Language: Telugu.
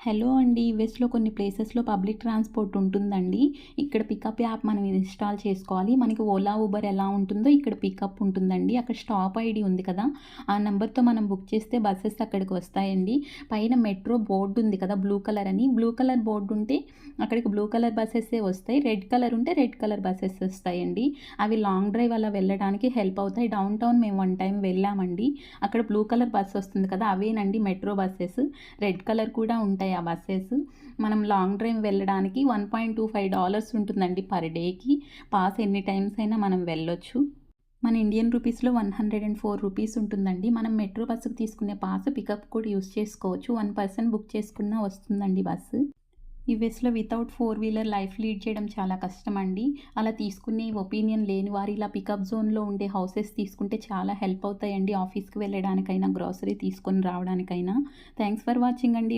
హలో అండి. యూఎస్‌లో కొన్ని ప్లేసెస్‌లో పబ్లిక్ ట్రాన్స్‌పోర్ట్ ఉంటుందండి. ఇక్కడ పికప్ యాప్ మనం ఇన్‌స్టాల్ చేసుకోవాలి. మనకి ఓలా, ఊబర్ ఎలా ఉంటుందో ఇక్కడ పికప్ ఉంటుందండి. అక్కడ స్టాప్ ఐడీ ఉంది కదా! ఆ నంబర్‌తో మనం బుక్ చేస్తే బసెస్ అక్కడికి వస్తాయండి. పైన మెట్రో బోర్డ్ ఉంది కదా! బ్లూ కలర్ అని. బ్లూ కలర్ బోర్డ్ ఉంటే అక్కడికి బ్లూ కలర్ బసెసే వస్తాయి. రెడ్ కలర్ ఉంటే రెడ్ కలర్ బసెస్ వస్తాయండి. అవి లాంగ్ డ్రైవ్ అలా వెళ్ళడానికి హెల్ప్ అవుతాయి. డౌన్ టౌన్ మేము వన్ టైమ్ వెళ్ళామండి. అక్కడ బ్లూ కలర్ బస్ వస్తుంది కదా! అవేనండి మెట్రో బసెస్. రెడ్ కలర్ కూడా ఉంటాయి ఆ బసెస్. మనం లాంగ్ డ్రైవ్ వెళ్ళడానికి $1.25 ఉంటుందండి పర్ డేకి. పాస్ ఎన్ని టైమ్స్ అయినా మనం వెళ్ళొచ్చు. మన ఇండియన్ రూపీస్‌లో $104 ఉంటుందండి. మనం మెట్రో బస్సుకు తీసుకునే పాస్ పికప్ కూడా యూజ్ చేసుకోవచ్చు. 1 పర్సన్ బుక్ చేసుకున్నా వస్తుందండి బస్సు. యూఎస్‌లో without four wheeler life lead చేయడం చాలా కష్టమండి. అలా తీసుకునే ఒపీనియన్ లేని వారు ఇలా పికప్ జోన్‌లో ఉండే హౌసెస్ తీసుకుంటే చాలా హెల్ప్ అవుతాయండి. ఆఫీస్‌కి వెళ్ళడానికైనా, గ్రోసరీ తీసుకొని రావడానికైనా. థాంక్స్ ఫర్ వాచింగ్ అండి.